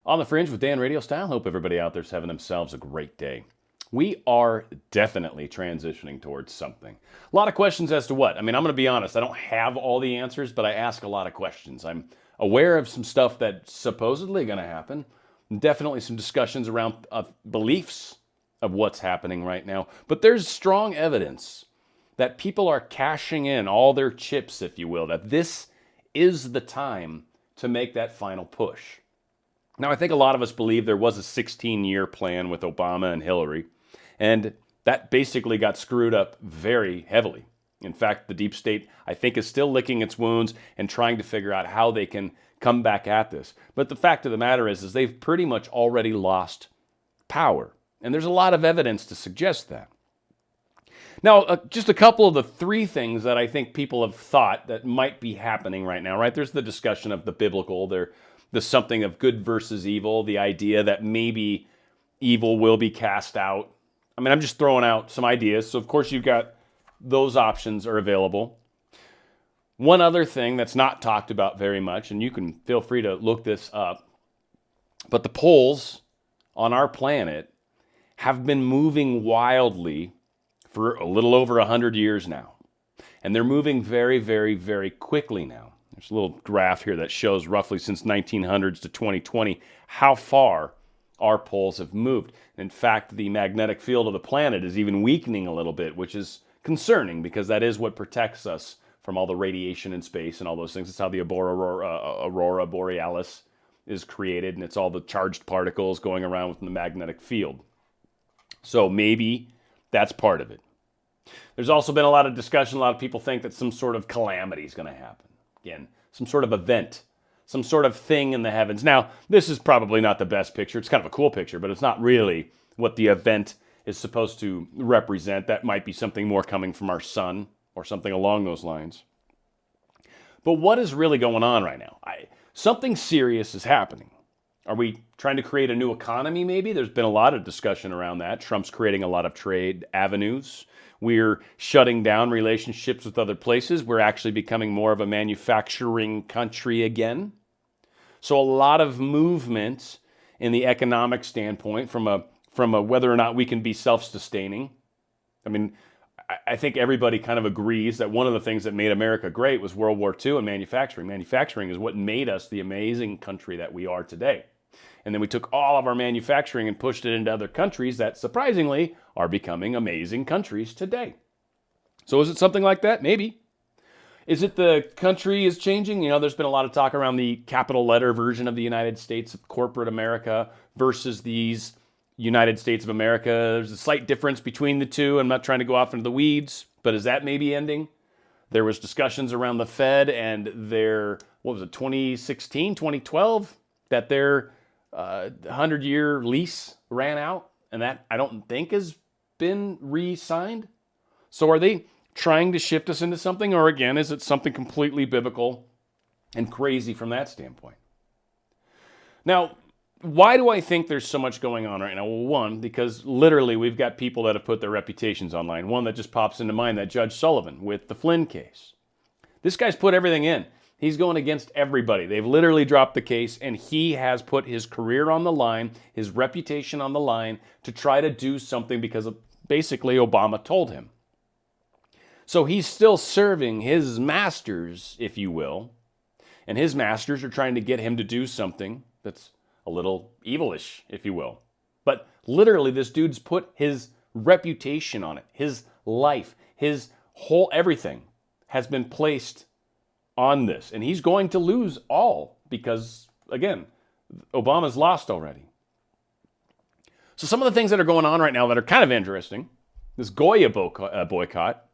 On the Fringe with Dan RadioStyle. Hope everybody out there's having themselves a great day. We are definitely transitioning towards something. A lot of questions as to what. I'm going to be honest, I don't have all the answers, but I ask a lot of questions. I'm aware of some stuff that's supposedly going to happen. Definitely some discussions around beliefs of what's happening right now. But there's strong evidence that people are cashing in all their chips, if you will, that this is the time to make that final push. Now, I think a lot of us believe there was a 16-year plan with Obama and Hillary, and that basically got screwed up very heavily. In fact, the deep state, I think, is still licking its wounds and trying to figure out how they can come back at this. But the fact of the matter is they've pretty much already lost power, and there's a lot of evidence to suggest that. Now, just a couple of the three things that I think people have thought that might be happening right now, right? There's the discussion of the biblical, the something of good versus evil, the idea that maybe evil will be cast out. I'm just throwing out some ideas. So, of course, you've got those options are available. One other thing that's not talked about very much, and you can feel free to look this up, but the poles on our planet have been moving wildly for a little over 100 years now. And they're moving very, very, very quickly now. There's a little graph here that shows roughly since 1900s to 2020 how far our poles have moved. In fact, the magnetic field of the planet is even weakening a little bit, which is concerning because that is what protects us from all the radiation in space and all those things. It's how the aurora borealis is created, and it's all the charged particles going around within the magnetic field. So maybe that's part of it. There's also been a lot of discussion. A lot of people think that some sort of calamity is going to happen. Again, some sort of event, some sort of thing in the heavens. Now, this is probably not the best picture. It's kind of a cool picture, but it's not really what the event is supposed to represent. That might be something more coming from our sun or something along those lines. But what is really going on right now? Something serious is happening. Are we trying to create a new economy maybe? There's been a lot of discussion around that. Trump's creating a lot of trade avenues. We're shutting down relationships with other places. We're actually becoming more of a manufacturing country again. So a lot of movement in the economic standpoint from a whether or not we can be self-sustaining. I think everybody kind of agrees that one of the things that made America great was World War II and manufacturing. Manufacturing is what made us the amazing country that we are today. And then we took all of our manufacturing and pushed it into other countries that, surprisingly, are becoming amazing countries today. So is it something like that? Maybe. Is it the country is changing? There's been a lot of talk around the capital letter version of the United States of corporate America versus these United States of America. There's a slight difference between the two. I'm not trying to go off into the weeds, but is that maybe ending? There was discussions around the Fed and their, 2016, 2012, that their 100-year lease ran out, and that I don't think has been re-signed. So are they trying to shift us into something, or again, is it something completely biblical and crazy from that standpoint? Now, why do I think there's so much going on right now? Well, one, because literally we've got people that have put their reputations online. One that just pops into mind, that Judge Sullivan with the Flynn case. This guy's put everything in. He's going against everybody. They've literally dropped the case, and he has put his career on the line, his reputation on the line, to try to do something because of basically Obama told him. So he's still serving his masters, if you will, and his masters are trying to get him to do something that's a little evilish, if you will. But literally, this dude's put his reputation on it. His life, his whole everything has been placed on this. And he's going to lose all because, again, Obama's lost already. So some of the things that are going on right now that are kind of interesting, this Goya boycott.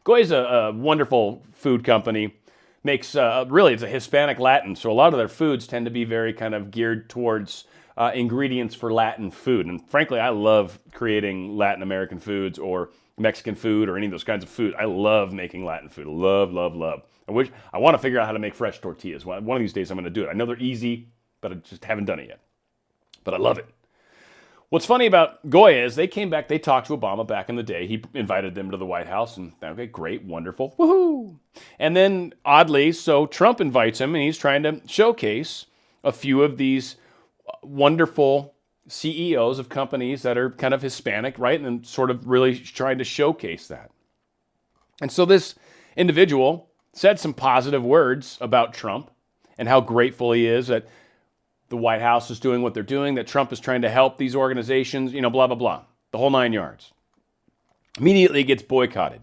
Goya's a wonderful food company. Makes, really, it's a Hispanic Latin, so a lot of their foods tend to be very kind of geared towards ingredients for Latin food. And frankly, I love creating Latin American foods or Mexican food or any of those kinds of food. I love making Latin food. Love, love, love. I want to figure out how to make fresh tortillas. One of these days I'm going to do it. I know they're easy, but I just haven't done it yet. But I love it. What's funny about Goya is they came back, they talked to Obama back in the day. He invited them to the White House, and okay, great, wonderful, woohoo! And then, oddly, so Trump invites him, and he's trying to showcase a few of these wonderful CEOs of companies that are kind of Hispanic, right? And sort of really trying to showcase that. And so this individual said some positive words about Trump and how grateful he is that the White House is doing what they're doing, that Trump is trying to help these organizations, blah, blah, blah. The whole 9 yards. Immediately gets boycotted.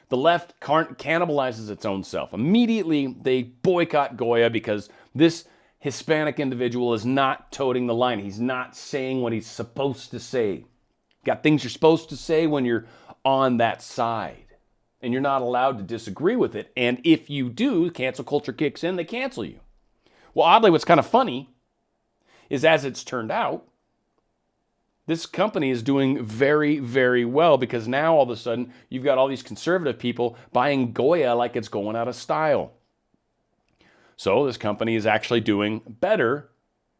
The left cannibalizes its own self. Immediately they boycott Goya because this Hispanic individual is not toting the line. He's not saying what he's supposed to say. Got things you're supposed to say when you're on that side. And you're not allowed to disagree with it. And if you do, cancel culture kicks in, they cancel you. Well, oddly, what's kind of funny is as it's turned out, this company is doing very, very well because now all of a sudden you've got all these conservative people buying Goya like it's going out of style. So this company is actually doing better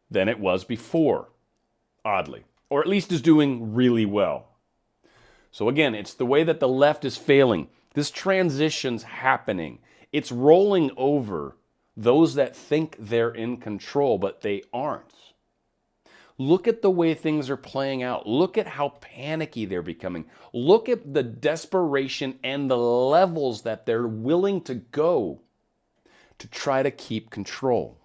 than it was before, oddly, or at least is doing really well. So again, it's the way that the left is failing. This transition's happening. It's rolling over those that think they're in control, but they aren't. Look at the way things are playing out. Look at how panicky they're becoming. Look at the desperation and the levels that they're willing to go to try to keep control.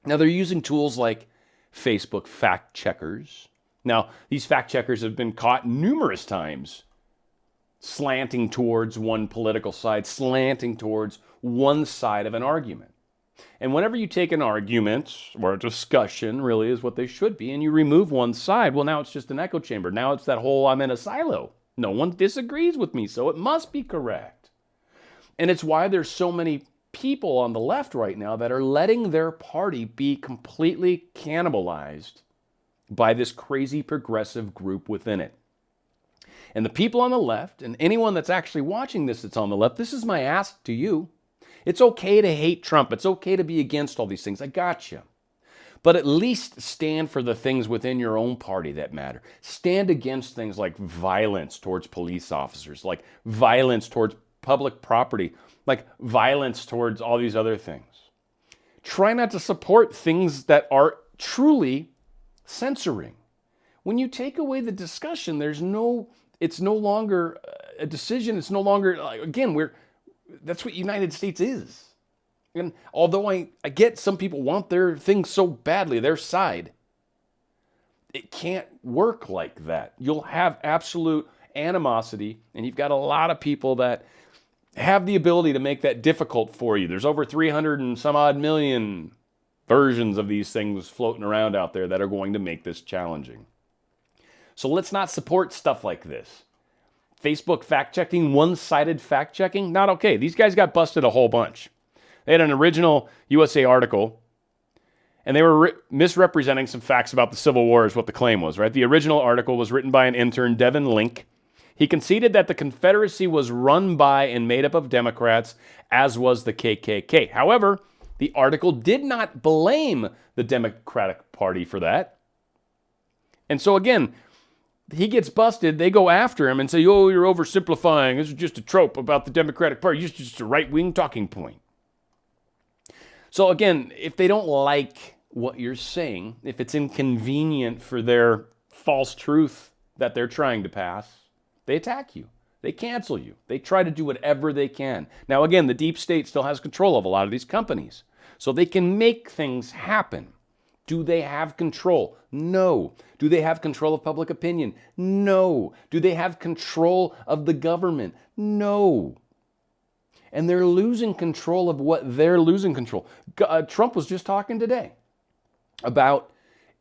Now, they're using tools like Facebook fact checkers. Now, these fact checkers have been caught numerous times slanting towards one political side, slanting towards one side of an argument. And whenever you take an argument, or a discussion really is what they should be, and you remove one side, well, now it's just an echo chamber. Now it's that whole I'm in a silo. No one disagrees with me, so it must be correct. And it's why there's so many people on the left right now that are letting their party be completely cannibalized by this crazy progressive group within it. And the people on the left, and anyone that's actually watching this that's on the left, this is my ask to you. It's okay to hate Trump. It's okay to be against all these things. I got you. But at least stand for the things within your own party that matter. Stand against things like violence towards police officers, like violence towards public property, like violence towards all these other things. Try not to support things that are truly censoring. When you take away the discussion, it's no longer a decision. It's no longer, again, that's what United States is. And although I get some people want their thing so badly, their side, it can't work like that. You'll have absolute animosity, and you've got a lot of people that have the ability to make that difficult for you. There's over 300 and some odd million versions of these things floating around out there that are going to make this challenging. So let's not support stuff like this. Facebook fact-checking, one-sided fact-checking, not okay. These guys got busted a whole bunch. They had an original USA article, and they were misrepresenting some facts about the Civil War is what the claim was, right? The original article was written by an intern, Devin Link. He conceded that the Confederacy was run by and made up of Democrats, as was the KKK. However, the article did not blame the Democratic Party for that. And so again, he gets busted, they go after him and say, oh, you're oversimplifying. This is just a trope about the Democratic Party. It's just a right-wing talking point. So again, if they don't like what you're saying, if it's inconvenient for their false truth that they're trying to pass, they attack you. They cancel you. They try to do whatever they can. Now again, the deep state still has control of a lot of these companies. So they can make things happen. Do they have control? No. Do they have control of public opinion? No. Do they have control of the government? No. And they're losing control of what they're losing control. Trump was just talking today about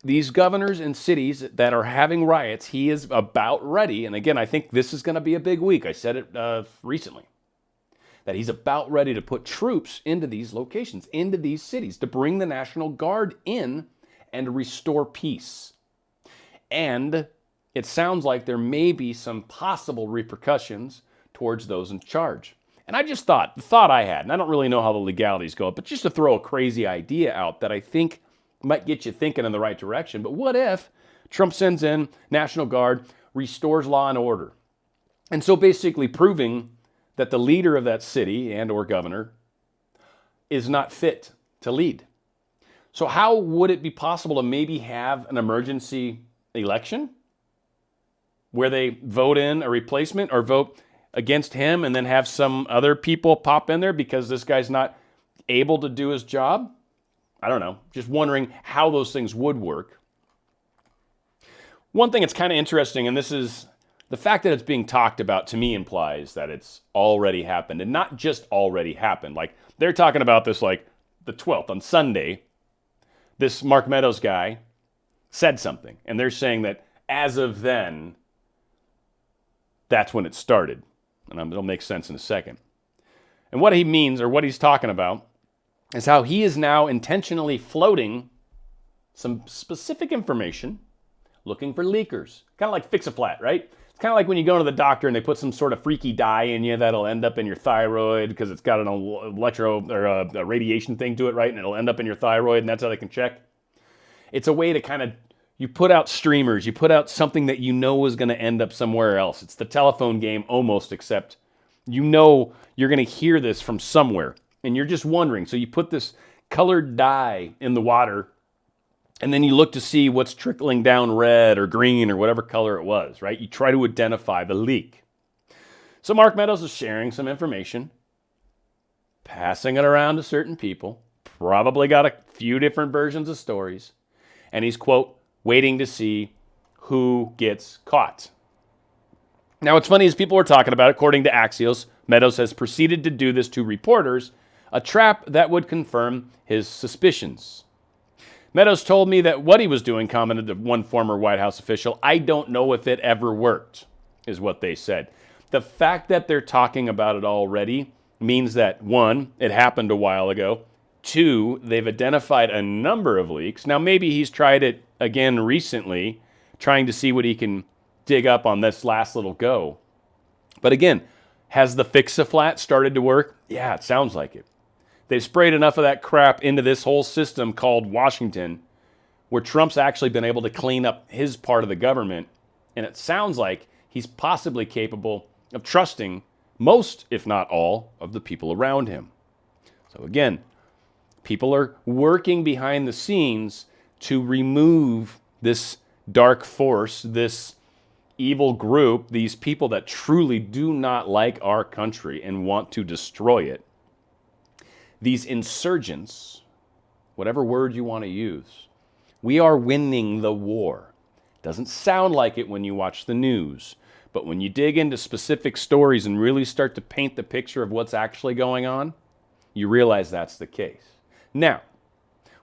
these governors and cities that are having riots. He is about ready, and again, I think this is going to be a big week. I said it recently, that he's about ready to put troops into these locations, into these cities, to bring the National Guard in and restore peace. And it sounds like there may be some possible repercussions towards those in charge. And I just thought, the thought I had, and I don't really know how the legalities go, but just to throw a crazy idea out that I think might get you thinking in the right direction. But what if Trump sends in National Guard, restores law and order? And so basically proving that the leader of that city and or governor is not fit to lead. So how would it be possible to maybe have an emergency election where they vote in a replacement or vote against him and then have some other people pop in there because this guy's not able to do his job? I don't know. Just wondering how those things would work. One thing that's kind of interesting, and this is the fact that it's being talked about, to me implies that it's already happened, and not just already happened. Like, they're talking about this like the 12th, on Sunday, this Mark Meadows guy said something, and they're saying that as of then, that's when it started. And it'll make sense in a second. And what he means, or what he's talking about, is how he is now intentionally floating some specific information, looking for leakers. Kind of like fix-a-flat, right? It's kind of like when you go to the doctor and they put some sort of freaky dye in you that'll end up in your thyroid because it's got an electro or a radiation thing to it, right? And it'll end up in your thyroid, and that's how they can check. It's a way to kind of, you put out streamers, you put out something that you know is going to end up somewhere else. It's the telephone game almost, except you know you're going to hear this from somewhere, and you're just wondering. So you put this colored dye in the water, and then you look to see what's trickling down red or green or whatever color it was, right? You try to identify the leak. So Mark Meadows is sharing some information, passing it around to certain people, probably got a few different versions of stories, and he's, quote, waiting to see who gets caught. Now, what's funny is people are talking about, according to Axios, Meadows has proceeded to do this to reporters, a trap that would confirm his suspicions. Meadows told me that what he was doing, commented to one former White House official, I don't know if it ever worked, is what they said. The fact that they're talking about it already means that, one, it happened a while ago. Two, they've identified a number of leaks. Now, maybe he's tried it again recently, trying to see what he can dig up on this last little go. But again, has the fix-a-flat started to work? Yeah, it sounds like it. They've sprayed enough of that crap into this whole system called Washington, where Trump's actually been able to clean up his part of the government, and it sounds like he's possibly capable of trusting most, if not all, of the people around him. So again, people are working behind the scenes to remove this dark force, this evil group, these people that truly do not like our country and want to destroy it. These insurgents, whatever word you want to use, we are winning the war. Doesn't sound like it when you watch the news, but when you dig into specific stories and really start to paint the picture of what's actually going on, you realize that's the case. Now,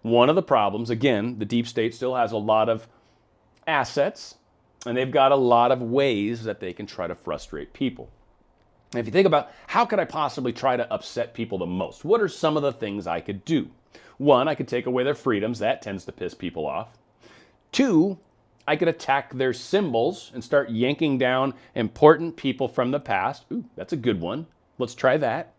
one of the problems, again, the deep state still has a lot of assets, and they've got a lot of ways that they can try to frustrate people. And if you think about how could I possibly try to upset people the most, what are some of the things I could do? One, I could take away their freedoms. That tends to piss people off. Two, I could attack their symbols and start yanking down important people from the past. Ooh, that's a good one. Let's try that.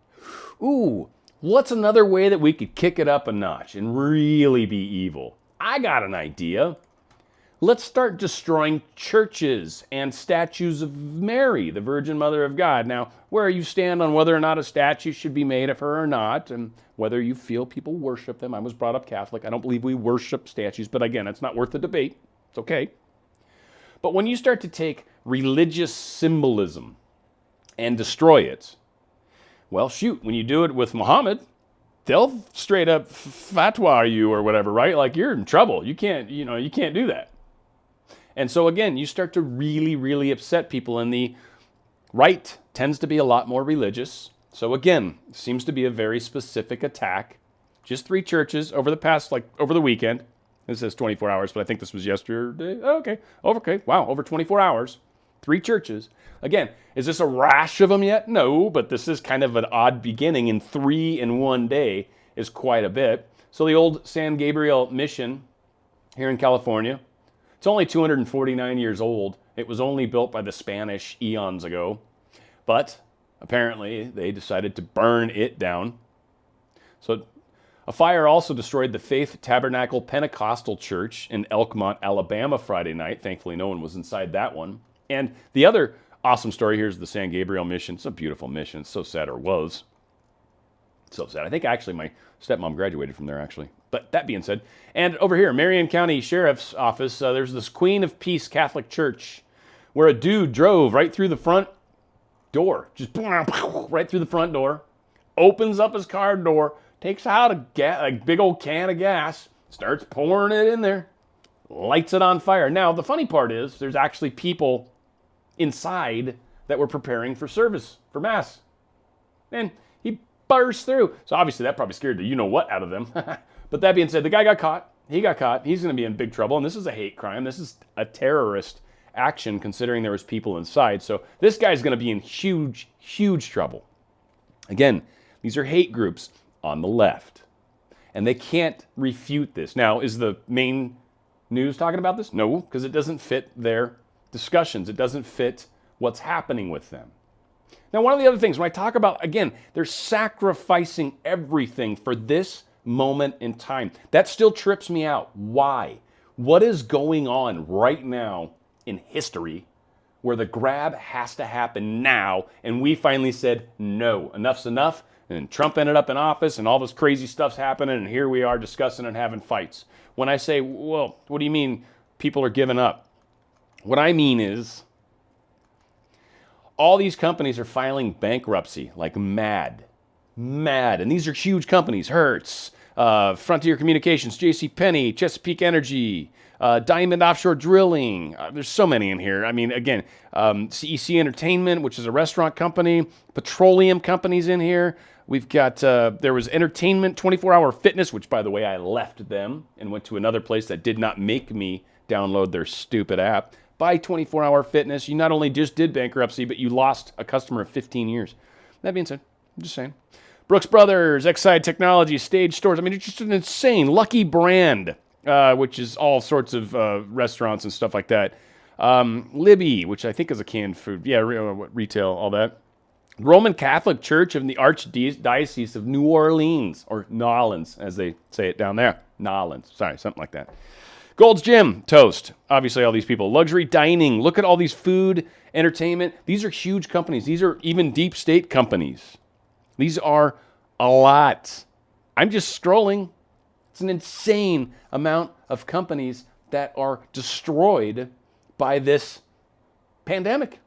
Ooh, what's another way that we could kick it up a notch and really be evil? I got an idea. Let's start destroying churches and statues of Mary, the Virgin Mother of God. Now, where you stand on whether or not a statue should be made of her or not, and whether you feel people worship them. I was brought up Catholic. I don't believe we worship statues, but again, it's not worth the debate. It's okay. But when you start to take religious symbolism and destroy it, well, shoot, when you do it with Muhammad, they'll straight up fatwa you or whatever, right? Like, you're in trouble. You can't do that. And so again, you start to really, really upset people, and the right tends to be a lot more religious. So again, seems to be a very specific attack. Just 3 churches over the weekend. This says 24 hours, but I think this was yesterday. Oh, okay. Okay. Wow. Over 24 hours. 3 churches. Again, is this a rash of them yet? No, but this is kind of an odd beginning, and 3 in one day is quite a bit. So the old San Gabriel mission here in California, it's only 249 years old. It was only built by the Spanish eons ago, but apparently they decided to burn it down. So a fire also destroyed the Faith Tabernacle Pentecostal Church in Elkmont, Alabama Friday night. Thankfully, no one was inside that one. And the other awesome story here is the San Gabriel mission. It's a beautiful mission. It's so sad, or was. So sad. I think actually my stepmom graduated from there, actually. But that being said, and over here, Marion County Sheriff's Office, there's this Queen of Peace Catholic Church where a dude drove right through the front door, just right through the front door, opens up his car door, takes out a big old can of gas, starts pouring it in there, lights it on fire. Now, the funny part is there's actually people inside that were preparing for service, for Mass. And he burst through. So obviously that probably scared the you-know-what out of them. But that being said, the guy got caught. He got caught. He's going to be in big trouble. And this is a hate crime. This is a terrorist action considering there was people inside. So this guy's going to be in huge, huge trouble. Again, these are hate groups on the left. And they can't refute this. Now, is the main news talking about this? No, because it doesn't fit their discussions. It doesn't fit what's happening with them. Now, one of the other things, when I talk about, again, they're sacrificing everything for this moment in time. That still trips me out. Why? What is going on right now in history where the grab has to happen now, and we finally said, no, enough's enough, and Trump ended up in office, and all this crazy stuff's happening, and here we are discussing and having fights. When I say, well, what do you mean people are giving up? What I mean is, all these companies are filing bankruptcy like mad. And these are huge companies. Hertz, Frontier Communications, JCPenney, Chesapeake Energy, Diamond Offshore Drilling. There's so many in here. I mean, again, CEC Entertainment, which is a restaurant company, petroleum companies in here. We've got, there was Entertainment, 24-Hour Fitness, which, by the way, I left them and went to another place that did not make me download their stupid app. By 24-Hour Fitness, you not only just did bankruptcy, but you lost a customer of 15 years. That being said, I'm just saying. Brooks Brothers, Exide Technology, Stage Stores. I mean, it's just an insane. Lucky Brand, which is all sorts of restaurants and stuff like that. Libby, which I think is a canned food. Yeah, retail, all that. Roman Catholic Church of the Archdiocese of New Orleans, or Nolans, as they say it down there. Nolans, sorry, something like that. Gold's Gym, Toast, obviously all these people. Luxury Dining, look at all these food, entertainment. These are huge companies. These are even deep state companies. These are a lot. I'm just scrolling. It's an insane amount of companies that are destroyed by this pandemic,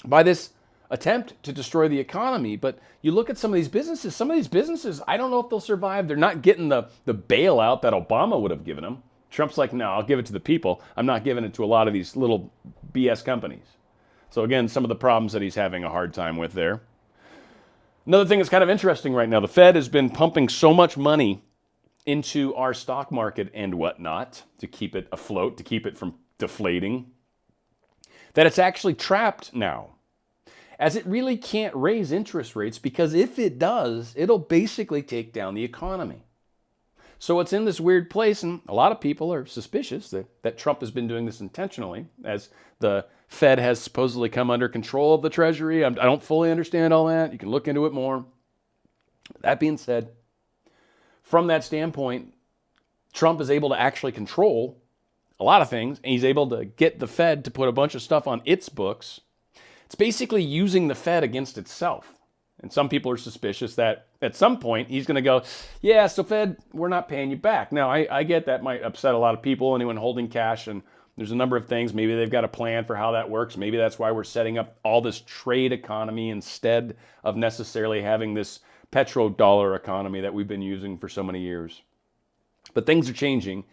by this attempt to destroy the economy. But you look at some of these businesses, I don't know if they'll survive. They're not getting the bailout that Obama would have given them. Trump's like, no, I'll give it to the people. I'm not giving it to a lot of these little BS companies. So again, some of the problems that he's having a hard time with there. Another thing that's kind of interesting right now, the Fed has been pumping so much money into our stock market and whatnot to keep it afloat, to keep it from deflating, that it's actually trapped now. As it really can't raise interest rates, because if it does, it'll basically take down the economy. So it's in this weird place, and a lot of people are suspicious that Trump has been doing this intentionally, as the Fed has supposedly come under control of the Treasury. I don't fully understand all that. You can look into it more. That being said, from that standpoint, Trump is able to actually control a lot of things, and he's able to get the Fed to put a bunch of stuff on its books. It's basically using the Fed against itself. And some people are suspicious that at some point he's going to go, yeah, so Fed, we're not paying you back. Now, I get that might upset a lot of people, anyone holding cash, and there's a number of things. Maybe they've got a plan for how that works. Maybe that's why we're setting up all this trade economy instead of necessarily having this petrodollar economy that we've been using for so many years. But things are changing,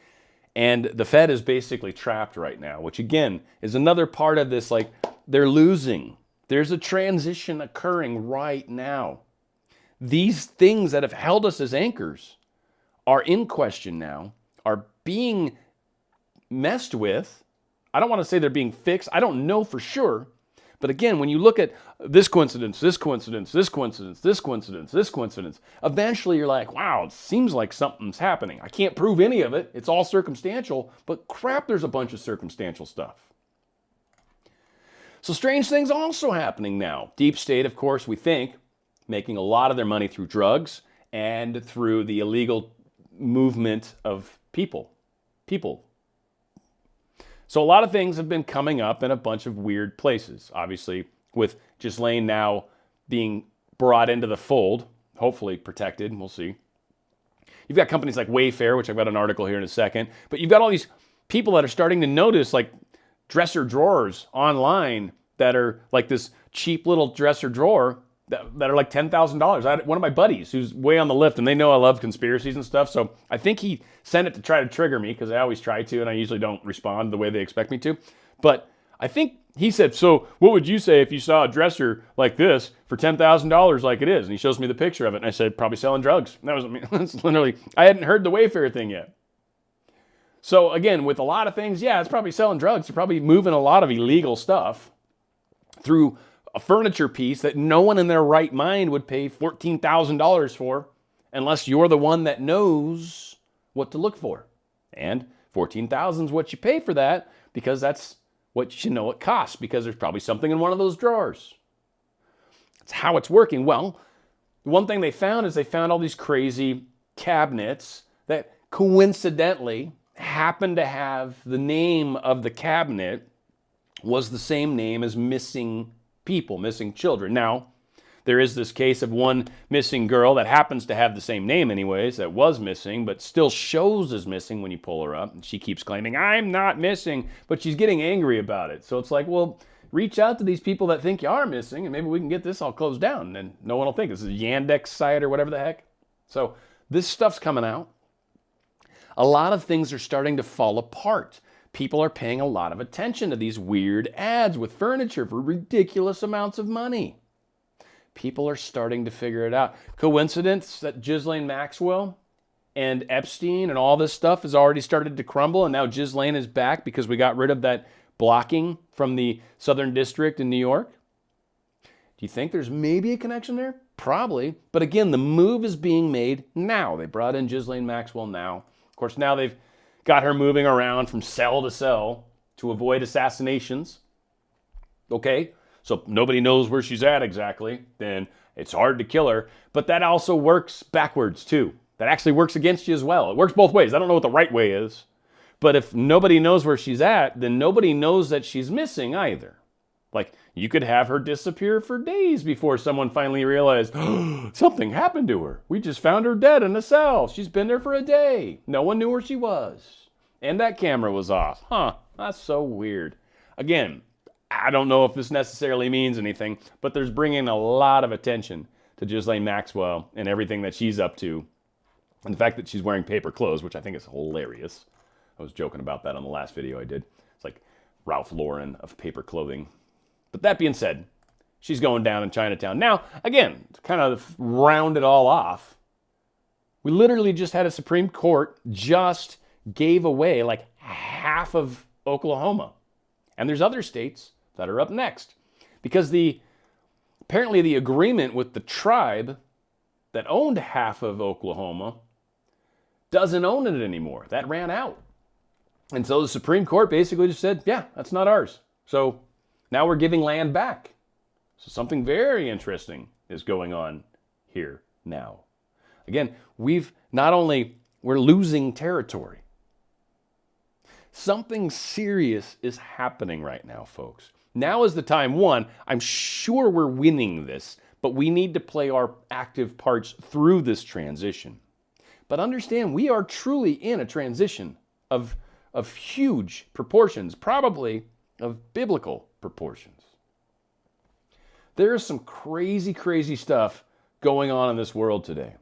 and the Fed is basically trapped right now, which again is another part of this, like, they're losing. There's a transition occurring right now. These things that have held us as anchors are in question now, are being messed with. I don't want to say they're being fixed. I don't know for sure. But again, when you look at this coincidence, this coincidence, this coincidence, this coincidence, this coincidence, eventually you're like, wow, it seems like something's happening. I can't prove any of it. It's all circumstantial, but crap, there's a bunch of circumstantial stuff. So strange things also happening now. Deep state, of course, we think, making a lot of their money through drugs and through the illegal movement of people. So a lot of things have been coming up in a bunch of weird places. Obviously, with Ghislaine now being brought into the fold, hopefully protected, we'll see. You've got companies like Wayfair, which I've got an article here in a second, but you've got all these people that are starting to notice like dresser drawers online that are like this cheap little dresser drawer that are like $10,000. I had one of my buddies who's way on the lift, and they know I love conspiracies and stuff, so I think he sent it to try to trigger me, because I always try to, and I usually don't respond the way they expect me to. But I think he said, so what would you say if you saw a dresser like this for $10,000 like it is? And he shows me the picture of it, and I said, probably selling drugs. And that was, I mean, that's literally, I hadn't heard the Wayfair thing yet. So again, with a lot of things, yeah, it's probably selling drugs. They're probably moving a lot of illegal stuff through a furniture piece that no one in their right mind would pay $14,000 for, unless you're the one that knows what to look for. And $14,000 is what you pay for that, because that's what you know it costs, because there's probably something in one of those drawers. That's how it's working. Well, the one thing they found is they found all these crazy cabinets that coincidentally happened to have the name of the cabinet was the same name as missing people, missing children. Now, there is this case of one missing girl that happens to have the same name anyways, that was missing, but still shows as missing when you pull her up. And she keeps claiming, I'm not missing, but she's getting angry about it. So it's like, well, reach out to these people that think you are missing, and maybe we can get this all closed down, and no one will think this is a Yandex site or whatever the heck. So this stuff's coming out. A lot of things are starting to fall apart. People are paying a lot of attention to these weird ads with furniture for ridiculous amounts of money. People are starting to figure it out. Coincidence that Ghislaine Maxwell and Epstein and all this stuff has already started to crumble, and now Ghislaine is back because we got rid of that blocking from the Southern District in New York? Do you think there's maybe a connection there? Probably. But again, the move is being made now. They brought in Ghislaine Maxwell now. Of course, now they've got her moving around from cell to cell to avoid assassinations. Okay, so nobody knows where she's at exactly, then it's hard to kill her. But that also works backwards too. That actually works against you as well. It works both ways. I don't know what the right way is. But if nobody knows where she's at, then nobody knows that she's missing either. Like, you could have her disappear for days before someone finally realized, oh, something happened to her. We just found her dead in a cell. She's been there for a day. No one knew where she was. And that camera was off. Huh, that's so weird. Again, I don't know if this necessarily means anything, but there's bringing a lot of attention to Ghislaine Maxwell and everything that she's up to. And the fact that she's wearing paper clothes, which I think is hilarious. I was joking about that on the last video I did. It's like Ralph Lauren of paper clothing. But that being said, she's going down in Chinatown. Now, again, to kind of round it all off, we literally just had a Supreme Court just gave away like half of Oklahoma. And there's other states that are up next. Because apparently the agreement with the tribe that owned half of Oklahoma doesn't own it anymore. That ran out. And so the Supreme Court basically just said, yeah, that's not ours. So now we're giving land back. So something very interesting is going on here now. Again, we're losing territory. Something serious is happening right now, folks. Now is the time. One, I'm sure we're winning this, but we need to play our active parts through this transition. But understand, we are truly in a transition of huge proportions, probably of biblical proportions. There is some crazy, crazy stuff going on in this world today.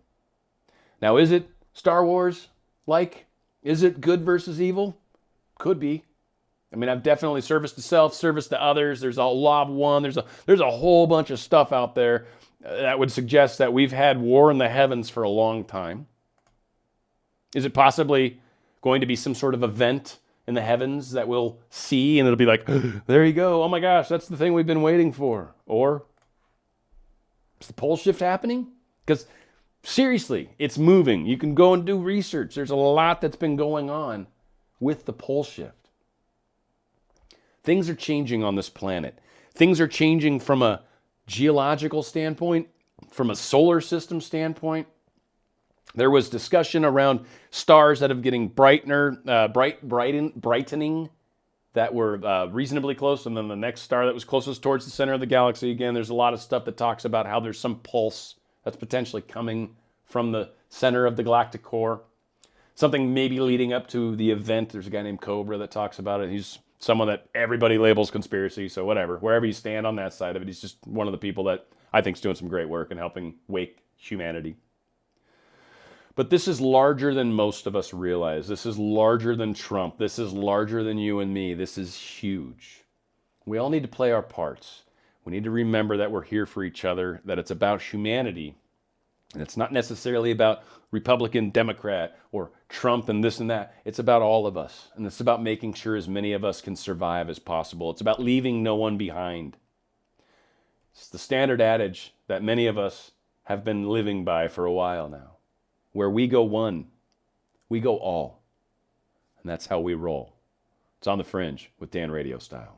Now, is it Star Wars like? Is it good versus evil? Could be. I mean, I've definitely service to self, service to others. There's a law of one. There's a whole bunch of stuff out there that would suggest that we've had war in the heavens for a long time. Is it possibly going to be some sort of event in the heavens that we'll see and it'll be like, there you go, oh my gosh, that's the thing we've been waiting for? Or is the pole shift happening? Because seriously, it's moving. You can go and do research. There's a lot that's been going on with the pole shift. Things are changing on this planet. Things are changing from a geological standpoint, from a solar system standpoint. There was discussion around stars that are getting brightening, that were reasonably close, and then the next star that was closest towards the center of the galaxy. Again, there's a lot of stuff that talks about how there's some pulse that's potentially coming from the center of the galactic core. Something maybe leading up to the event. There's a guy named Cobra that talks about it. He's someone that everybody labels conspiracy, so whatever. Wherever you stand on that side of it, he's just one of the people that I think is doing some great work in helping wake humanity. But this is larger than most of us realize. This is larger than Trump. This is larger than you and me. This is huge. We all need to play our parts. We need to remember that we're here for each other, that it's about humanity. And it's not necessarily about Republican, Democrat, or Trump and this and that. It's about all of us. And it's about making sure as many of us can survive as possible. It's about leaving no one behind. It's the standard adage that many of us have been living by for a while now. Where we go one, we go all. And that's how we roll. It's on the Fringe with Dan RadioStyle.